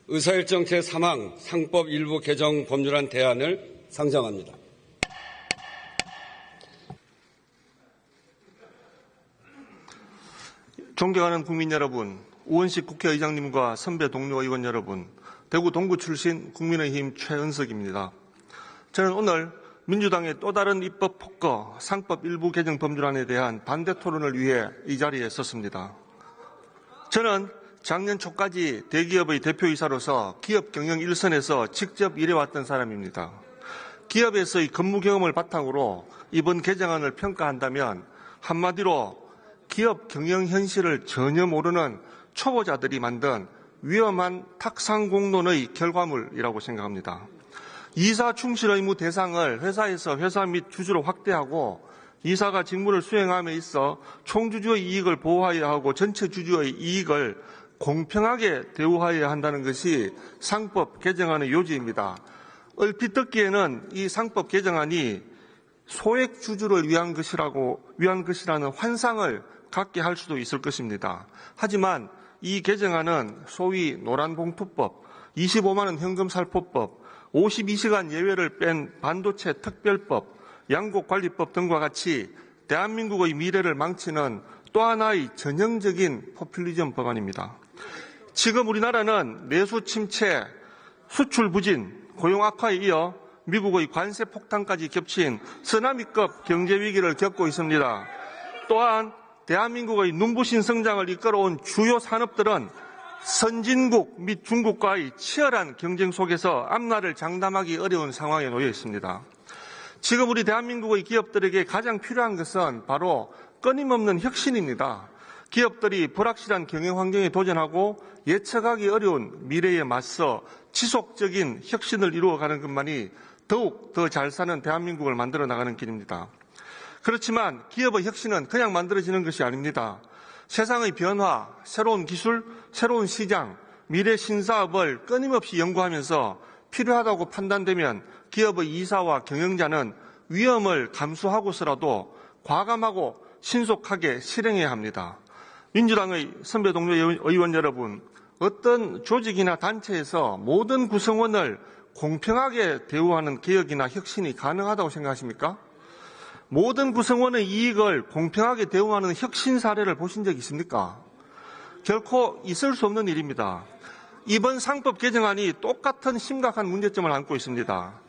의사일정 제3항 상법 일부 개정 법률안 대안을 상정합니다. 존경하는 국민 여러분, 우원식 국회의장님과 선배 동료 의원 여러분, 대구 동구 출신 국민의힘 최은석입니다. 저는 오늘 민주당의 또 다른 입법 폭거 상법 일부 개정 법률안에 대한 반대 토론을 위해 이 자리에 섰습니다. 저는 작년 초까지 대기업의 대표이사로서 기업 경영 일선에서 직접 일해왔던 사람입니다. 기업에서의 근무 경험을 바탕으로 이번 개정안을 평가한다면 한마디로 기업 경영 현실을 전혀 모르는 초보자들이 만든 위험한 탁상공론의 결과물이라고 생각합니다. 이사 충실 의무 대상을 회사에서 회사 및 주주로 확대하고 이사가 직무를 수행함에 있어 총주주의 이익을 보호하여야 하고 전체 주주의 이익을 공평하게 대우하여야 한다는 것이 상법 개정안의 요지입니다. 얼핏 듣기에는 이 상법 개정안이 소액 주주를 위한 것이라는 환상을 갖게 할 수도 있을 것입니다. 하지만 이 개정안은 소위 노란봉투법, 25만 원 현금 살포법, 52시간 예외를 뺀 반도체 특별법, 양곡관리법 등과 같이 대한민국의 미래를 망치는 또 하나의 전형적인 포퓰리즘 법안입니다. 지금 우리나라는 내수 침체, 수출 부진, 고용 악화에 이어 미국의 관세 폭탄까지 겹친 쓰나미급 경제 위기를 겪고 있습니다. 또한 대한민국의 눈부신 성장을 이끌어온 주요 산업들은 선진국 및 중국과의 치열한 경쟁 속에서 앞날을 장담하기 어려운 상황에 놓여 있습니다. 지금 우리 대한민국의 기업들에게 가장 필요한 것은 바로 끊임없는 혁신입니다. 기업들이 불확실한 경영 환경에 도전하고 예측하기 어려운 미래에 맞서 지속적인 혁신을 이루어가는 것만이 더욱 더 잘 사는 대한민국을 만들어 나가는 길입니다. 그렇지만 기업의 혁신은 그냥 만들어지는 것이 아닙니다. 세상의 변화, 새로운 기술, 새로운 시장, 미래 신사업을 끊임없이 연구하면서 필요하다고 판단되면 기업의 이사와 경영자는 위험을 감수하고서라도 과감하고 신속하게 실행해야 합니다. 민주당의 선배 동료 의원 여러분, 어떤 조직이나 단체에서 모든 구성원을 공평하게 대우하는 개혁이나 혁신이 가능하다고 생각하십니까? 모든 구성원의 이익을 공평하게 대우하는 혁신 사례를 보신 적 있습니까? 결코 있을 수 없는 일입니다. 이번 상법 개정안이 똑같은 심각한 문제점을 안고 있습니다.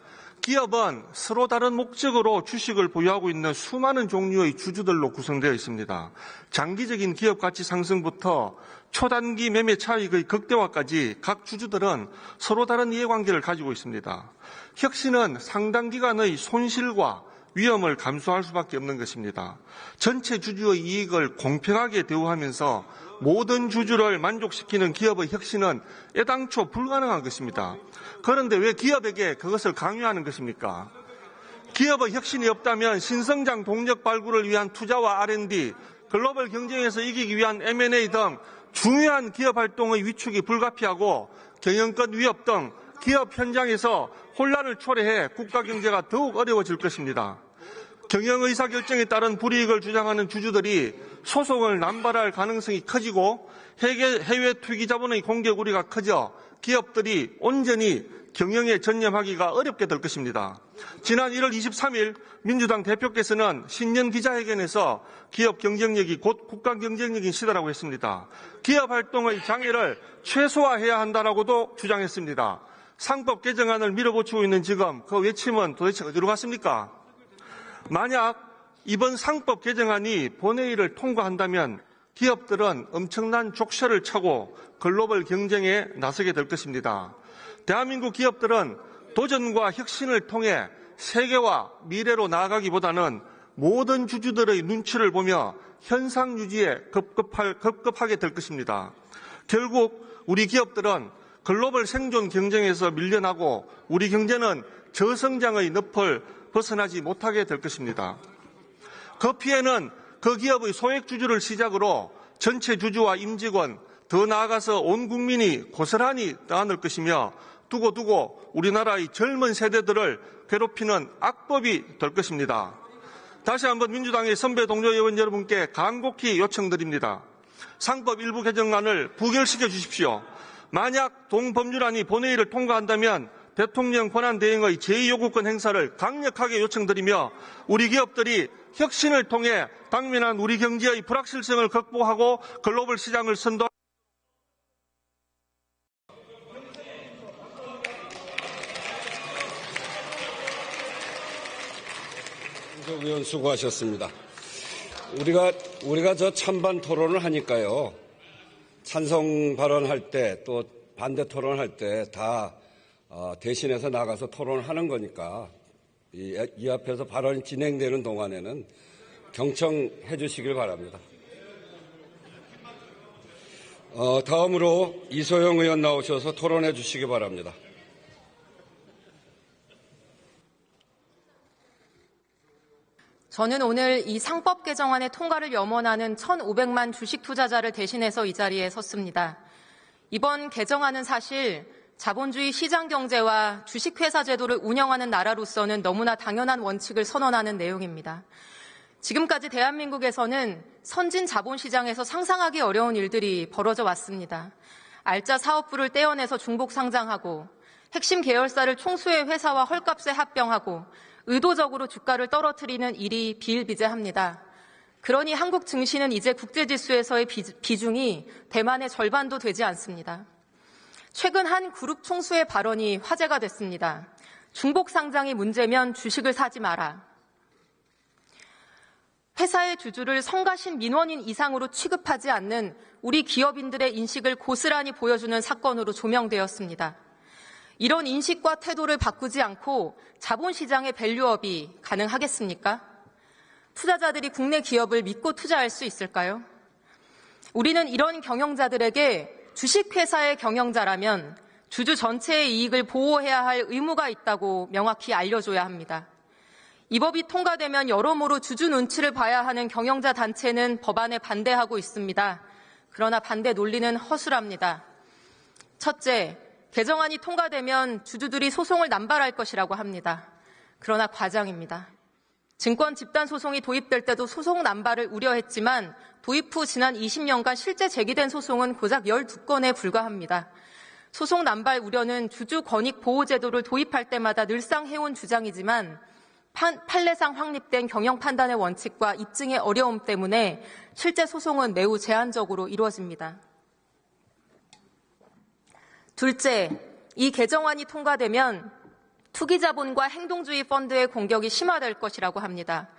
기업은 서로 다른 목적으로 주식을 보유하고 있는 수많은 종류의 주주들로 구성되어 있습니다. 장기적인 기업 가치 상승부터 초단기 매매 차익의 극대화까지 각 주주들은 서로 다른 이해관계를 가지고 있습니다. 혁신은 상당 기간의 손실과 위험을 감수할 수밖에 없는 것입니다. 전체 주주의 이익을 공평하게 대우하면서 모든 주주를 만족시키는 기업의 혁신은 애당초 불가능한 것입니다. 그런데 왜 기업에게 그것을 강요하는 것입니까? 기업의 혁신이 없다면 신성장 동력 발굴을 위한 투자와 R&D, 글로벌 경쟁에서 이기기 위한 M&A 등 중요한 기업 활동의 위축이 불가피하고 경영권 위협 등 기업 현장에서 혼란을 초래해 국가 경제가 더욱 어려워질 것입니다. 경영 의사결정에 따른 불이익을 주장하는 주주들이 소송을 남발할 가능성이 커지고 해외 투기 자본의 공격 우려가 커져 기업들이 온전히 경영에 전념하기가 어렵게 될 것입니다. 지난 1월 23일 민주당 대표께서는 신년 기자회견에서 기업 경쟁력이 곧 국가 경쟁력인 시대라고 했습니다. 기업 활동의 장애를 최소화해야 한다라고도 주장했습니다. 상법 개정안을 밀어붙이고 있는 지금 그 외침은 도대체 어디로 갔습니까? 만약 이번 상법 개정안이 본회의를 통과한다면 기업들은 엄청난 족쇄를 차고 글로벌 경쟁에 나서게 될 것입니다. 대한민국 기업들은 도전과 혁신을 통해 세계와 미래로 나아가기보다는 모든 주주들의 눈치를 보며 현상 유지에 급급하게 될 것입니다. 결국 우리 기업들은 글로벌 생존 경쟁에서 밀려나고 우리 경제는 저성장의 늪을 벗어나지 못하게 될 것입니다. 그 피해는 그 기업의 소액주주를 시작으로 전체 주주와 임직원, 더 나아가서 온 국민이 고스란히 떠안을 것이며 두고두고 우리나라의 젊은 세대들을 괴롭히는 악법이 될 것입니다. 다시 한번 민주당의 선배 동료 의원 여러분께 간곡히 요청드립니다. 상법 일부 개정안을 부결시켜 주십시오. 만약 동법률안이 본회의를 통과한다면 대통령 권한대행의 제2요구권 행사를 강력하게 요청드리며 우리 기업들이 혁신을 통해 당면한 우리 경제의 불확실성을 극복하고 글로벌 시장을 선도하고 의원 수고하셨습니다. 우리가 저 찬반 토론을 하니까요. 찬성 발언할 때 또 반대 토론할 때 다 대신해서 나가서 토론을 하는 거니까 이 앞에서 발언이 진행되는 동안에는 경청해 주시길 바랍니다. 다음으로 이소영 의원 나오셔서 토론해 주시기 바랍니다. 저는 오늘 이 상법 개정안의 통과를 염원하는 1,500만 주식 투자자를 대신해서 이 자리에 섰습니다. 이번 개정안은 사실 자본주의 시장 경제와 주식회사 제도를 운영하는 나라로서는 너무나 당연한 원칙을 선언하는 내용입니다. 지금까지 대한민국에서는 선진 자본시장에서 상상하기 어려운 일들이 벌어져 왔습니다. 알짜 사업부를 떼어내서 중복 상장하고 핵심 계열사를 총수의 회사와 헐값에 합병하고 의도적으로 주가를 떨어뜨리는 일이 비일비재합니다. 그러니 한국 증시는 이제 국제지수에서의 비중이 대만의 절반도 되지 않습니다. 최근 한 그룹 총수의 발언이 화제가 됐습니다. 중복 상장이 문제면 주식을 사지 마라. 회사의 주주를 성가신 민원인 이상으로 취급하지 않는 우리 기업인들의 인식을 고스란히 보여주는 사건으로 조명되었습니다. 이런 인식과 태도를 바꾸지 않고 자본시장의 밸류업이 가능하겠습니까? 투자자들이 국내 기업을 믿고 투자할 수 있을까요? 우리는 이런 경영자들에게 주식회사의 경영자라면 주주 전체의 이익을 보호해야 할 의무가 있다고 명확히 알려줘야 합니다. 이 법이 통과되면 여러모로 주주 눈치를 봐야 하는 경영자 단체는 법안에 반대하고 있습니다. 그러나 반대 논리는 허술합니다. 첫째, 개정안이 통과되면 주주들이 소송을 남발할 것이라고 합니다. 그러나 과장입니다. 증권 집단 소송이 도입될 때도 소송 남발을 우려했지만 도입 후 지난 20년간 실제 제기된 소송은 고작 12건에 불과합니다. 소송 남발 우려는 주주 권익 보호 제도를 도입할 때마다 늘상 해온 주장이지만 판례상 확립된 경영 판단의 원칙과 입증의 어려움 때문에 실제 소송은 매우 제한적으로 이루어집니다. 둘째, 이 개정안이 통과되면 투기자본과 행동주의 펀드의 공격이 심화될 것이라고 합니다.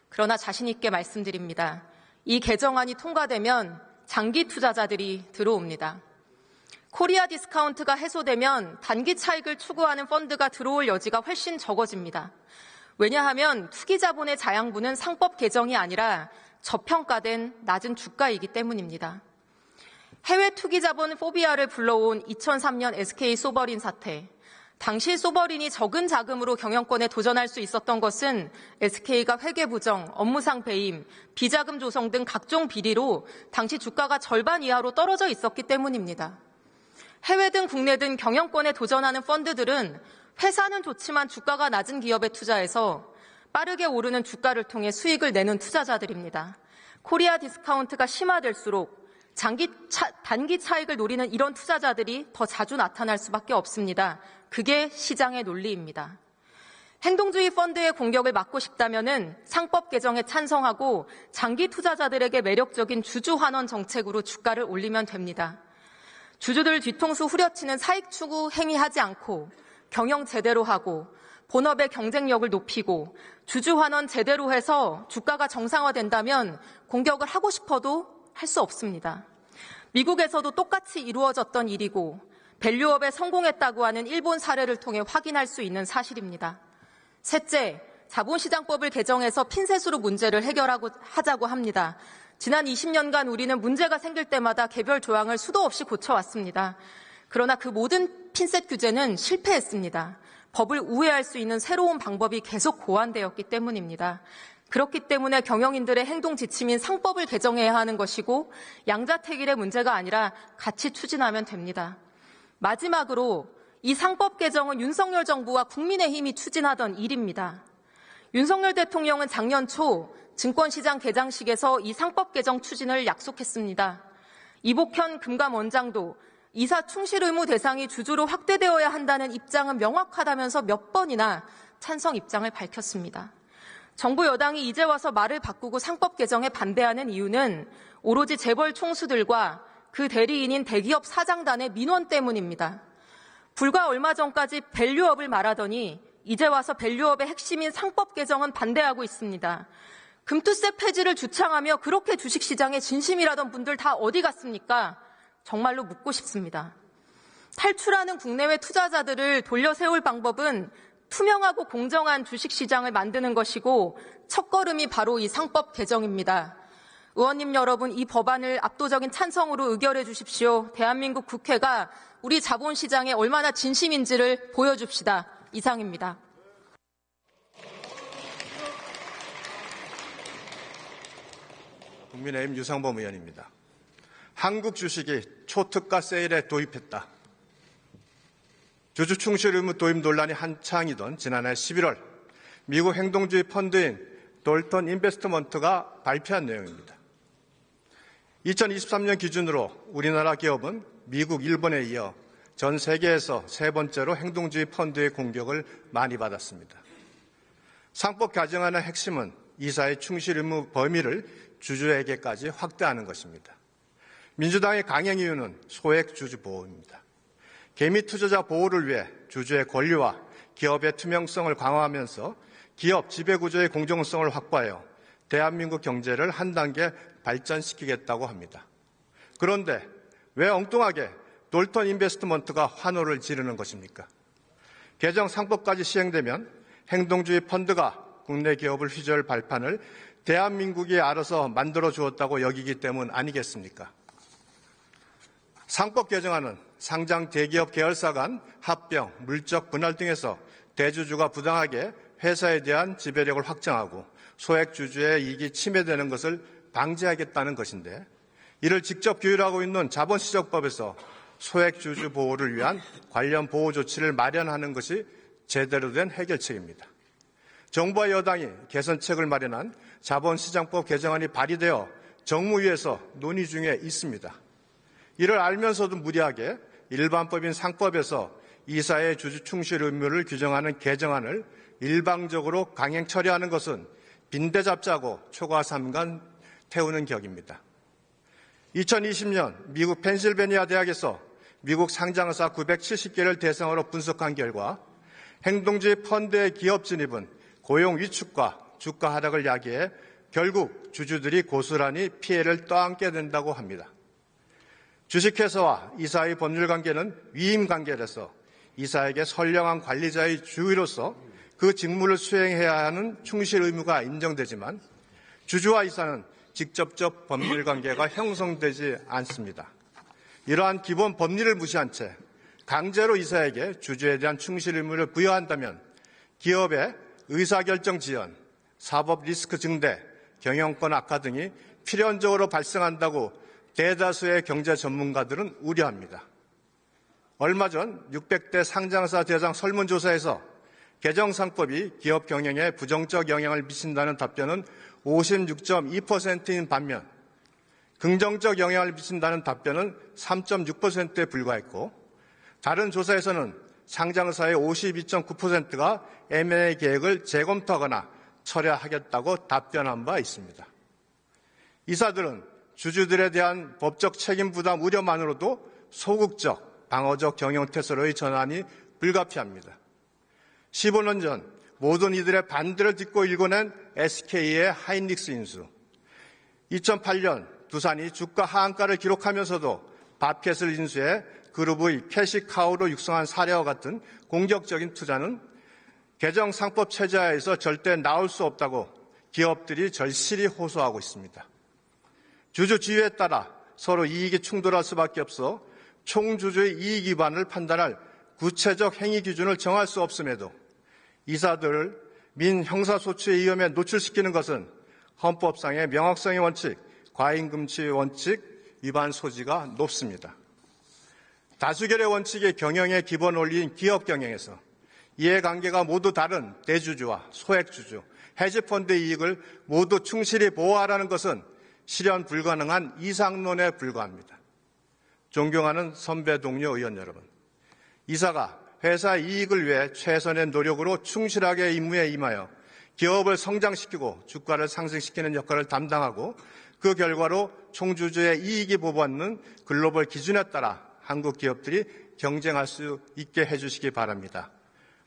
그러나 자신 있게 말씀드립니다. 이 개정안이 통과되면 장기 투자자들이 들어옵니다. 코리아 디스카운트가 해소되면 단기 차익을 추구하는 펀드가 들어올 여지가 훨씬 적어집니다. 왜냐하면 투기자본의 자양분은 상법 개정이 아니라 저평가된 낮은 주가이기 때문입니다. 해외 투기자본 포비아를 불러온 2003년 SK 소버린 사태. 당시 소버린이 적은 자금으로 경영권에 도전할 수 있었던 것은 SK가 회계부정, 업무상 배임, 비자금 조성 등 각종 비리로 당시 주가가 절반 이하로 떨어져 있었기 때문입니다. 해외 등 국내 등 경영권에 도전하는 펀드들은 회사는 좋지만 주가가 낮은 기업에 투자해서 빠르게 오르는 주가를 통해 수익을 내는 투자자들입니다. 코리아 디스카운트가 심화될수록 단기 차익을 노리는 이런 투자자들이 더 자주 나타날 수밖에 없습니다. 그게 시장의 논리입니다. 행동주의 펀드의 공격을 막고 싶다면은 상법 개정에 찬성하고 장기 투자자들에게 매력적인 주주 환원 정책으로 주가를 올리면 됩니다. 주주들 뒤통수 후려치는 사익 추구 행위하지 않고 경영 제대로 하고 본업의 경쟁력을 높이고 주주 환원 제대로 해서 주가가 정상화된다면 공격을 하고 싶어도 할 수 없습니다. 미국에서도 똑같이 이루어졌던 일이고 밸류업에 성공했다고 하는 일본 사례를 통해 확인할 수 있는 사실입니다. 셋째, 자본시장법을 개정해서 핀셋으로 문제를 해결하자고 합니다. 지난 20년간 우리는 문제가 생길 때마다 개별 조항을 수도 없이 고쳐왔습니다. 그러나 그 모든 핀셋 규제는 실패했습니다. 법을 우회할 수 있는 새로운 방법이 계속 고안되었기 때문입니다. 그렇기 때문에 경영인들의 행동 지침인 상법을 개정해야 하는 것이고 양자택일의 문제가 아니라 같이 추진하면 됩니다. 마지막으로 이 상법 개정은 윤석열 정부와 국민의힘이 추진하던 일입니다. 윤석열 대통령은 작년 초 증권시장 개장식에서 이 상법 개정 추진을 약속했습니다. 이복현 금감원장도 이사 충실 의무 대상이 주주로 확대되어야 한다는 입장은 명확하다면서 몇 번이나 찬성 입장을 밝혔습니다. 정부 여당이 이제 와서 말을 바꾸고 상법 개정에 반대하는 이유는 오로지 재벌 총수들과 그 대리인인 대기업 사장단의 민원 때문입니다. 불과 얼마 전까지 밸류업을 말하더니 이제 와서 밸류업의 핵심인 상법 개정은 반대하고 있습니다. 금투세 폐지를 주창하며 그렇게 주식시장에 진심이라던 분들 다 어디 갔습니까? 정말로 묻고 싶습니다. 탈출하는 국내외 투자자들을 돌려 세울 방법은 투명하고 공정한 주식시장을 만드는 것이고 첫걸음이 바로 이 상법 개정입니다. 의원님 여러분, 이 법안을 압도적인 찬성으로 의결해 주십시오. 대한민국 국회가 우리 자본시장에 얼마나 진심인지를 보여줍시다. 이상입니다. 국민의힘 유상범 의원입니다. 한국 주식이 초특가 세일에 도입했다. 주주 충실 의무 도입 논란이 한창이던 지난해 11월 미국 행동주의 펀드인 돌턴 인베스트먼트가 발표한 내용입니다. 2023년 기준으로 우리나라 기업은 미국, 일본에 이어 전 세계에서 세 번째로 행동주의 펀드의 공격을 많이 받았습니다. 상법 개정안의 핵심은 이사의 충실 의무 범위를 주주에게까지 확대하는 것입니다. 민주당의 강행 이유는 소액 주주 보호입니다. 개미 투자자 보호를 위해 주주의 권리와 기업의 투명성을 강화하면서 기업 지배구조의 공정성을 확보하여 대한민국 경제를 한 단계 발전시키겠다고 합니다. 그런데 왜 엉뚱하게 돌턴 인베스트먼트가 환호를 지르는 것입니까? 개정 상법까지 시행되면 행동주의 펀드가 국내 기업을 휘저을 발판을 대한민국이 알아서 만들어 주었다고 여기기 때문 아니겠습니까? 상법 개정안은 상장 대기업 계열사 간 합병, 물적 분할 등에서 대주주가 부당하게 회사에 대한 지배력을 확정하고 소액 주주의 이익이 침해되는 것을 방지하겠다는 것인데 이를 직접 규율하고 있는 자본시장법에서 소액 주주 보호를 위한 관련 보호 조치를 마련하는 것이 제대로 된 해결책입니다. 정부와 여당이 개선책을 마련한 자본시장법 개정안이 발의되어 정무위에서 논의 중에 있습니다. 이를 알면서도 무리하게 일반법인 상법에서 이사의 주주 충실 의무를 규정하는 개정안을 일방적으로 강행 처리하는 것은 빈대잡자고 초과삼간 태우는 격입니다. 2020년 미국 펜실베니아 대학에서 미국 상장사 970개를 대상으로 분석한 결과 행동주의 펀드의 기업 진입은 고용 위축과 주가 하락을 야기해 결국 주주들이 고스란히 피해를 떠안게 된다고 합니다. 주식회사와 이사의 법률관계는 위임관계라서 이사에게 선량한 관리자의 주의로서 그 직무를 수행해야 하는 충실 의무가 인정되지만 주주와 이사는 직접적 법률관계가 형성되지 않습니다. 이러한 기본 법리를 무시한 채 강제로 이사에게 주주에 대한 충실 의무를 부여한다면 기업의 의사결정 지연, 사법 리스크 증대, 경영권 악화 등이 필연적으로 발생한다고 대다수의 경제 전문가들은 우려합니다. 얼마 전 600대 상장사 대상 설문조사에서 개정상법이 기업 경영에 부정적 영향을 미친다는 답변은 56.2%인 반면 긍정적 영향을 미친다는 답변은 3.6%에 불과했고 다른 조사에서는 상장사의 52.9%가 M&A 계획을 재검토하거나 철회하겠다고 답변한 바 있습니다. 이사들은 주주들에 대한 법적 책임 부담 우려만으로도 소극적, 방어적 경영태세로의 전환이 불가피합니다. 15년 전 모든 이들의 반대를 딛고 일궈낸 SK의 하이닉스 인수, 2008년 두산이 주가 하한가를 기록하면서도 바켓을 인수해 그룹의 캐시카우로 육성한 사례와 같은 공격적인 투자는 개정 상법 체제하에서 절대 나올 수 없다고 기업들이 절실히 호소하고 있습니다. 주주 지위에 따라 서로 이익이 충돌할 수밖에 없어 총주주의 이익 위반을 판단할 구체적 행위 기준을 정할 수 없음에도 이사들을 민형사소추의 위험에 노출시키는 것은 헌법상의 명확성의 원칙, 과잉금치 원칙 위반 소지가 높습니다. 다수결의 원칙의 경영의 기본 원리인 기업 경영에서 이해관계가 모두 다른 대주주와 소액주주, 헤지펀드의 이익을 모두 충실히 보호하라는 것은 실현 불가능한 이상론에 불과합니다. 존경하는 선배 동료 의원 여러분, 이사가 회사 이익을 위해 최선의 노력으로 충실하게 임무에 임하여 기업을 성장시키고 주가를 상승시키는 역할을 담당하고 그 결과로 총주주의 이익이 보호받는 글로벌 기준에 따라 한국 기업들이 경쟁할 수 있게 해주시기 바랍니다.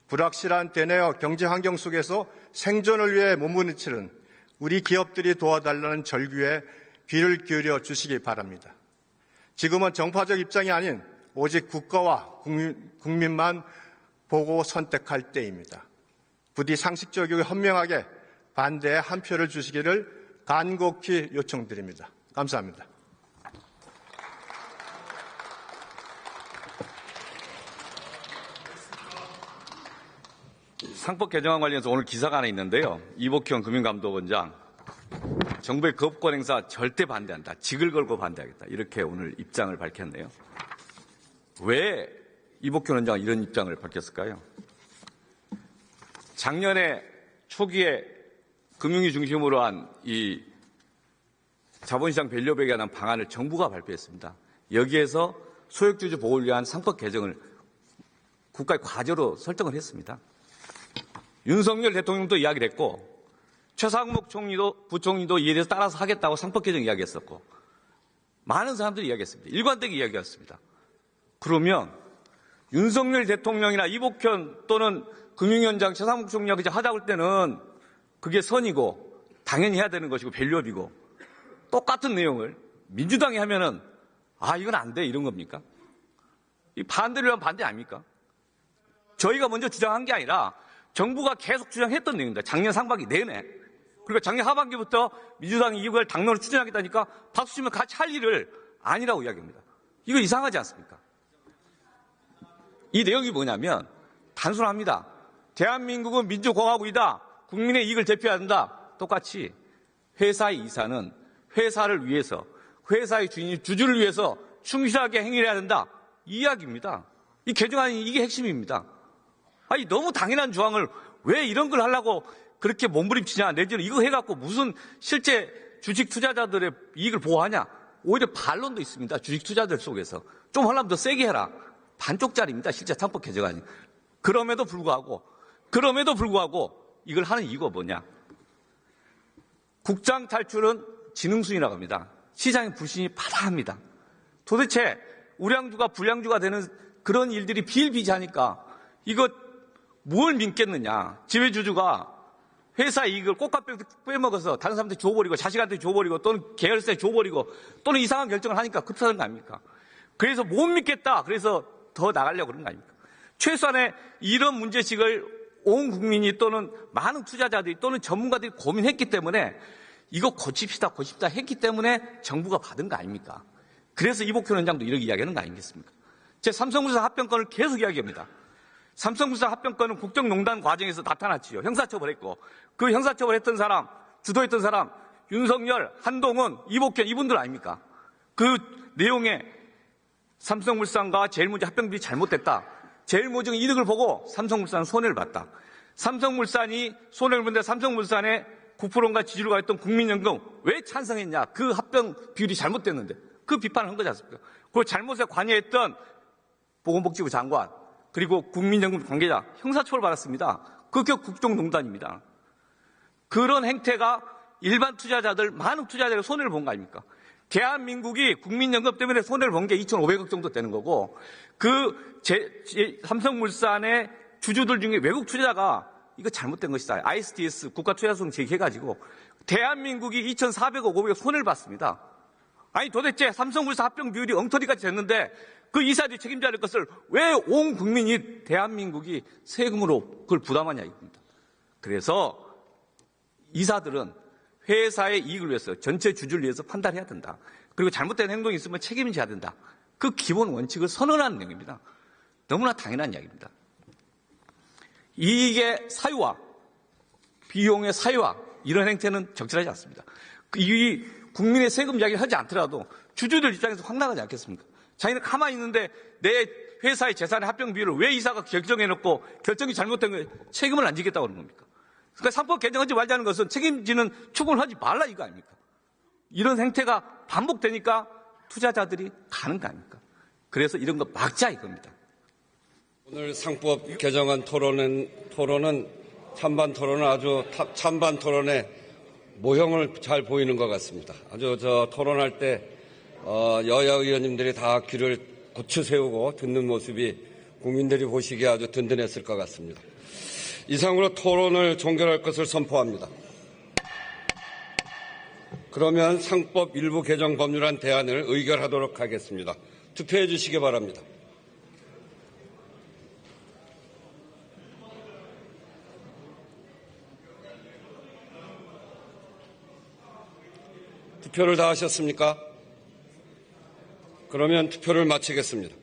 불확실한 대내외 경제 환경 속에서 생존을 위해 몸부림치는 우리 기업들이 도와달라는 절규에 귀를 기울여 주시기 바랍니다. 지금은 정파적 입장이 아닌 오직 국가와 국민만 보고 선택할 때입니다. 부디 상식적이고 현명하게 반대에 한 표를 주시기를 간곡히 요청드립니다. 감사합니다. 상법 개정안 관련해서 오늘 기사가 하나 있는데요. 이복현 금융감독원장, 정부의 거부권 행사 절대 반대한다. 직을 걸고 반대하겠다. 이렇게 오늘 입장을 밝혔네요. 왜 이복현 원장은 이런 입장을 밝혔을까요? 작년에 초기에 금융위 중심으로 한 이 자본시장 밸류업에 관한 방안을 정부가 발표했습니다. 여기에서 소액주주 보호를 위한 상법 개정을 국가의 과제로 설정을 했습니다. 윤석열 대통령도 이야기를 했고 최상목 부총리도 이에 대해서 따라서 하겠다고 상법 개정 이야기했었고 많은 사람들이 이야기했습니다. 일관되게 이야기했습니다. 그러면 윤석열 대통령이나 이복현 또는 금융위원장 최상목 총리가 하자고 할 때는 그게 선이고 당연히 해야 되는 것이고 밸류업이고 똑같은 내용을 민주당이 하면은 이건 안 돼 이런 겁니까? 이 반대를 하면 반대 아닙니까? 저희가 먼저 주장한 게 아니라 정부가 계속 주장했던 내용입니다. 작년 상반기 내내. 그리고 작년 하반기부터 민주당이 이걸 당론을 추진하겠다니까 박수 치면 같이 할 일을 아니라고 이야기합니다. 이거 이상하지 않습니까? 이 내용이 뭐냐면 단순합니다. 대한민국은 민주공화국이다. 국민의 이익을 대표해야 한다. 똑같이 회사의 이사는 회사를 위해서 회사의 주인이 주주를 위해서 충실하게 행위를 해야 된다. 이 이야기입니다. 이 개정안이 이게 핵심입니다. 너무 당연한 조항을 왜 이런 걸 하려고 그렇게 몸부림치냐. 내지는 이거 해갖고 무슨 실제 주식 투자자들의 이익을 보호하냐. 오히려 반론도 있습니다. 주식 투자들 속에서. 좀 하려면 더 세게 해라. 반쪽짜리입니다. 실제 상법 개정안이. 그럼에도 불구하고 이걸 하는 이유가 뭐냐. 국장 탈출은 지능순이라고 합니다. 시장의 불신이 파다합니다. 도대체 우량주가 불량주가 되는 그런 일들이 비일비재하니까 이거 뭘 믿겠느냐. 지배주주가 회사 이익을 꽃값 빼먹어서 다른 사람한테 줘버리고 자식한테 줘버리고 또는 계열사에 줘버리고 또는 이상한 결정을 하니까 그렇다는 거 아닙니까? 그래서 못 믿겠다. 그래서 더 나가려고 그런 거 아닙니까? 최소한의 이런 문제식을 온 국민이 또는 많은 투자자들이 또는 전문가들이 고민했기 때문에 이거 고칩시다 했기 때문에 정부가 받은 거 아닙니까? 그래서 이복현 원장도 이렇게 이야기하는 거 아니겠습니까? 제 삼성물산 합병권을 계속 이야기합니다. 삼성물산 합병권은 국정농단 과정에서 나타났지요. 형사처벌했고 그 형사처벌했던 사람, 주도했던 사람 윤석열, 한동훈, 이복현 이분들 아닙니까? 그 내용에 삼성물산과 제일모직 합병 비율이 잘못됐다. 제일모직은 이득을 보고 삼성물산은 손해를 봤다. 삼성물산이 손해를 보는데 삼성물산에 9%인가 지지를 가했던 국민연금 왜 찬성했냐. 그 합병 비율이 잘못됐는데 그 비판을 한 거지 않습니까? 그 잘못에 관여했던 보건복지부 장관 그리고 국민연금 관계자 형사처벌 받았습니다. 그게 국정농단입니다. 그런 행태가 일반 투자자들 많은 투자자들이 손해를 본 거 아닙니까? 대한민국이 국민연금 때문에 손해를 본 게 2,500억 정도 되는 거고 삼성물산의 주주들 중에 외국 투자자가 이거 잘못된 것이다. ISDS 국가투자성 제기해가지고 대한민국이 2,400억, 500억 손해를 봤습니다. 도대체 삼성물산 합병 비율이 엉터리까지 됐는데 그 이사들이 책임져야 될 것을 왜 온 국민이 대한민국이 세금으로 그걸 부담하냐 이겁니다. 그래서 이사들은 회사의 이익을 위해서 전체 주주를 위해서 판단해야 된다. 그리고 잘못된 행동이 있으면 책임져야 된다. 그 기본 원칙을 선언하는 내용입니다. 너무나 당연한 이야기입니다. 이익의 사유화, 비용의 사유화 이런 행태는 적절하지 않습니다. 이 국민의 세금 이야기를 하지 않더라도 주주들 입장에서 확 나가지 않겠습니까? 자기는 가만히 있는데 내 회사의 재산의 합병 비율을 왜 이사가 결정해놓고 결정이 잘못된 거에 책임을 안 지겠다고 그러는 겁니까? 그러니까 상법 개정하지 말자는 것은 책임지는 추궁을 하지 말라 이거 아닙니까? 이런 행태가 반복되니까 투자자들이 가는 거 아닙니까? 그래서 이런 거 막자 이겁니다. 오늘 상법 개정안 토론은 찬반 토론은 아주 찬반 토론의 모형을 잘 보이는 것 같습니다. 아주 토론할 때 여야 의원님들이 다 귀를 고추 세우고 듣는 모습이 국민들이 보시기에 아주 든든했을 것 같습니다. 이상으로 토론을 종결할 것을 선포합니다. 그러면 상법 일부 개정 법률안 대안을 의결하도록 하겠습니다. 투표해 주시기 바랍니다. 투표를 다 하셨습니까? 그러면 투표를 마치겠습니다.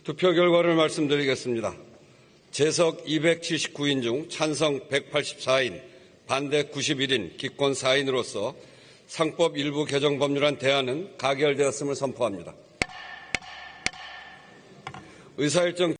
투표 결과를 말씀드리겠습니다. 재석 279인 중 찬성 184인, 반대 91인, 기권 4인으로서 상법 일부 개정 법률안 대안은 가결되었음을 선포합니다. 의사일정